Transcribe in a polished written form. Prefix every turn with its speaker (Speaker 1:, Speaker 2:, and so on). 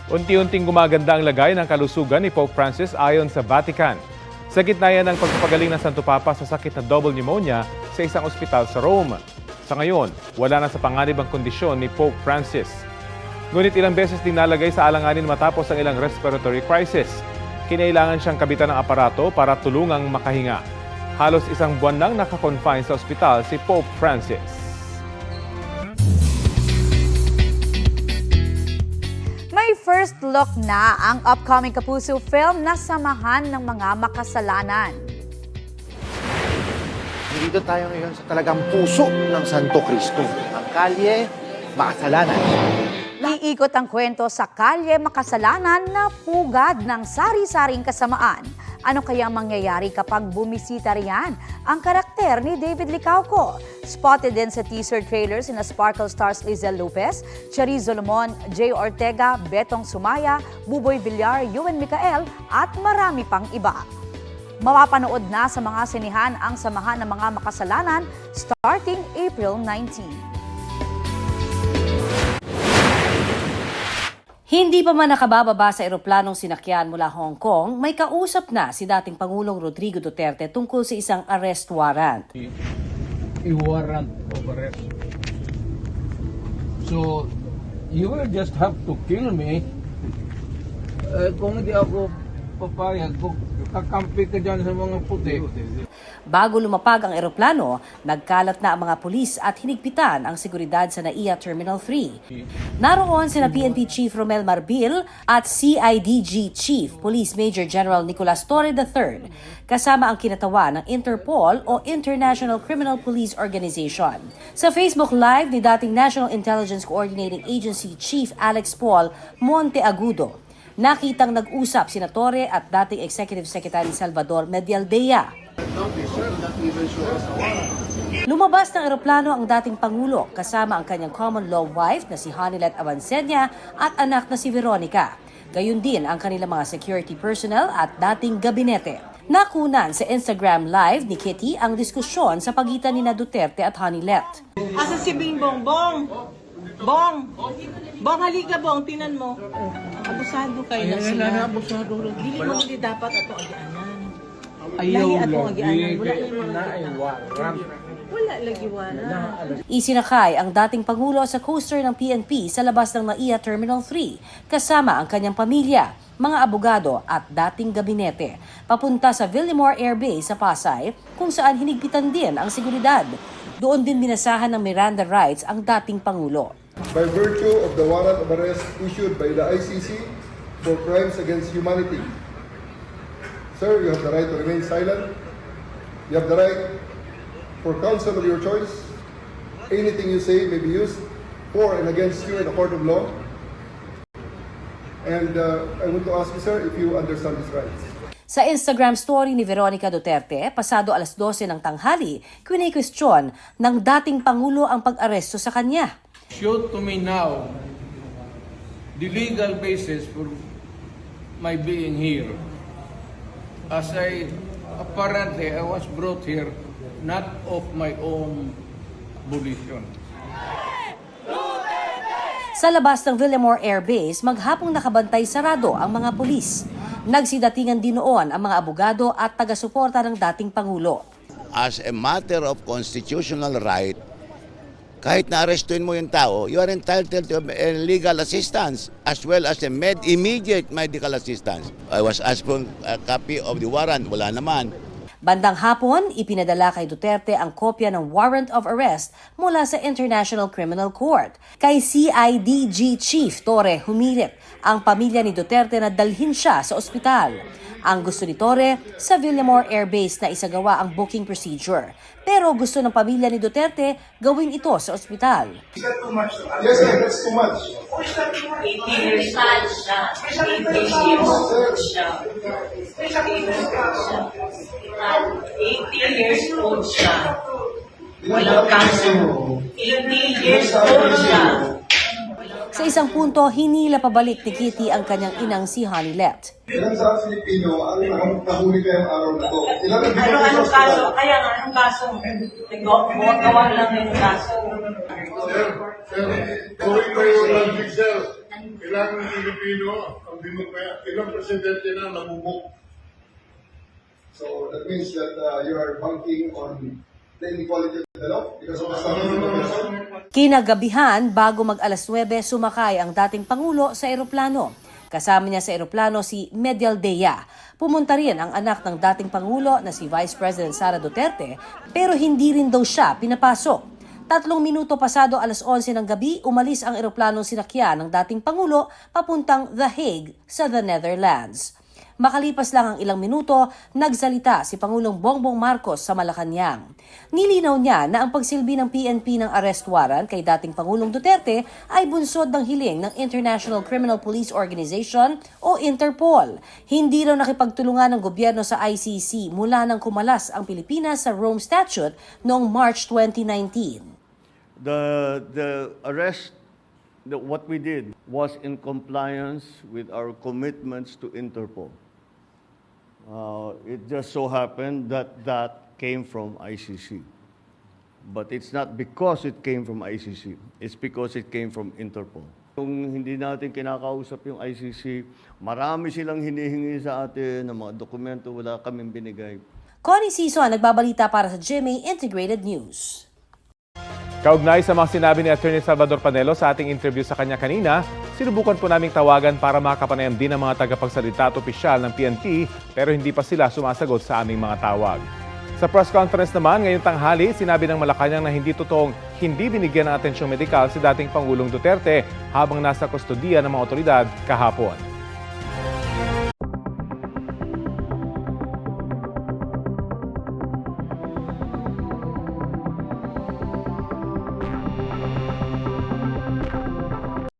Speaker 1: Unti-unting gumaganda ang lagay ng kalusugan ni Pope Francis ayon sa Vatican. Sa gitna yan ng pagpapagaling ng Santo Papa sa sakit na double pneumonia sa isang ospital sa Rome. Sa ngayon, wala na sa panganib ang kondisyon ni Pope Francis. Ngunit ilang beses din nalagay sa alanganin matapos ang ilang respiratory crisis. Kinailangan siyang kabitan ng aparato para tulungang makahinga. Halos isang buwan nang nakakonfine sa ospital si Pope Francis.
Speaker 2: May first look na ang upcoming Kapuso film na Samahan ng Mga Makasalanan.
Speaker 3: Dito tayo ngayon sa talagang puso ng Santo Cristo, ang kalye Makasalanan.
Speaker 2: Iikot ang kwento sa kalye Makasalanan na pugad ng sari-saring kasamaan. Ano kaya mangyayari kapag bumisita riyan ang karakter ni David Licauco? Spotted din sa teaser trailer sina Sparkle stars Lizelle Lopez, Charis Solomon, Jay Ortega, Betong Sumaya, Buboy Villar, Yuen Micael at marami pang iba. Mapapanood na sa mga sinihan ang Samahan ng Mga Makasalanan starting April 19.
Speaker 4: Hindi pa man nakabababa sa eroplanong sinakyan mula Hong Kong, may kausap na si dating Pangulong Rodrigo Duterte tungkol sa isang arrest warrant.
Speaker 5: A warrant of arrest. So, you will just have to kill me. Kung hindi ako papayag, kung kakampi ka dyan sa mga puti.
Speaker 4: Bago lumapag ang eroplano, nagkalat na ang mga pulis at hinigpitan ang seguridad sa NAIA Terminal 3. Naroon sina PNP Chief Romel Marbil at CIDG Chief Police Major General Nicolas Torre III, kasama ang kinatawa ng Interpol o International Criminal Police Organization. Sa Facebook Live ni dating National Intelligence Coordinating Agency Chief Alex Paul Monteagudo, nakitang nag-usap sina Torre at dating Executive Secretary Salvador Medialdea. Lumabas ng eroplano ang dating Pangulo kasama ang kanyang common law wife na si Hanilet Avancenia at anak na si Veronica. Gayun din ang kanilang mga security personnel at dating gabinete. Nakunan sa Instagram Live ni Kitty ang diskusyon sa pagitan ni Duterte at Hanilet.
Speaker 6: Asa si Bingbong? Bong! Bong! Bong, halika Bong, tinan mo. Abusado kayo na sila. Dili mo hindi dapat ato agianan.
Speaker 5: Ayaw
Speaker 6: agianan.
Speaker 5: warrant.
Speaker 6: Wala lagi wala.
Speaker 4: Isinakay ang dating Pangulo sa coaster ng PNP sa labas ng NAIA Terminal 3 kasama ang kanyang pamilya, mga abogado at dating gabinete, papunta sa Villamor Air Base sa Pasay kung saan hinigpitan din ang seguridad. Doon din minasahan ng Miranda rights ang dating Pangulo.
Speaker 7: By virtue of the warrant of arrest issued by the ICC for crimes against humanity. Sir, you have the right to remain silent. You have the right for counsel of your choice. Anything you say may be used for and against you in a court of law. And I want to ask you, sir, if you understand these rights.
Speaker 4: Sa Instagram story ni Veronica Duterte, pasado alas 12 ng tanghali, kwestiyon ng dating Pangulo ang pag-aresto sa kanya.
Speaker 5: Show to me now the legal basis for my being here. As apparently I was brought here not of my own volition.
Speaker 4: Sa labas ng Villamor Air Base, maghapong nakabantay sarado ang mga pulis. Nagsidatingan din noon ang mga abogado at taga-suporta ng dating Pangulo.
Speaker 8: As a matter of constitutional right, kahit na-arrestuin mo yung tao, you are entitled to legal assistance as well as immediate medical assistance. I was asked for a copy of the warrant. Wala naman.
Speaker 4: Bandang hapon, ipinadala kay Duterte ang kopya ng warrant of arrest mula sa International Criminal Court. Kay CIDG Chief Torre humirit ang pamilya ni Duterte na dalhin siya sa ospital. Ang gusto ni Torre, sa Villamor Air Base na isagawa ang booking procedure. Pero gusto ng pamilya ni Duterte gawin ito sa ospital.
Speaker 7: Is that too much? Yes, sir, that's too much.
Speaker 9: 80 years old siya. 80 years old siya. Walang kaso. 80 years old siya.
Speaker 4: Sa isang punto, hinila pabalik ni Kitty ang kanyang inang si Hanilet.
Speaker 7: Ilan sa Filipino ang nahuli kayong araw na to?
Speaker 9: Anong kaso? Kaya nga, anong kaso? Gawa lang yung kaso.
Speaker 7: Sir, going by your logic, sir, kailangan ng Filipino ilang presidente na namumuk. So that means that you are banking on the inequality of the law because of the standard of the person.
Speaker 4: Kinagabihan, bago mag-alas 9, sumakay ang dating Pangulo sa eroplano. Kasama niya sa eroplano si Medialdea. Pumunta rin ang anak ng dating Pangulo na si Vice President Sara Duterte, pero hindi rin daw siya pinapasok. 3 minuto pasado alas 11 ng gabi, umalis ang eroplanong sinakyan ng dating Pangulo papuntang The Hague sa the Netherlands. Makalipas lang ang ilang minuto, nagsalita si Pangulong Bongbong Marcos sa Malacanang. Nilinaw niya na ang pagsilbi ng PNP ng arrest warrant kay dating Pangulong Duterte ay bunsod ng hiling ng International Criminal Police Organization o Interpol. Hindi raw nakipagtulungan ng gobyerno sa ICC mula nang kumalas ang Pilipinas sa Rome Statute noong March 2019.
Speaker 10: The arrest, what we did was in compliance with our commitments to Interpol. It just so happened that that came from ICC. But it's not because it came from ICC. It's because it came from Interpol. Kung hindi natin kinakausap yung ICC, marami silang hinihingi sa atin ng mga dokumento, wala kaming binigay.
Speaker 4: Connie Sison, nagbabalita para sa GMA Integrated News.
Speaker 1: Kaugnay sa mga sinabi ni Atty. Salvador Panelo sa ating interview sa kanya kanina, sinubukan po naming tawagan para makapanayam din ang mga tagapagsalita at opisyal ng PNP pero hindi pa sila sumasagot sa aming mga tawag. Sa press conference naman ngayong tanghali, sinabi ng Malacanang na hindi totoong hindi binigyan ng atensyong medikal si dating Pangulong Duterte habang nasa kustodiya ng mga otoridad kahapon.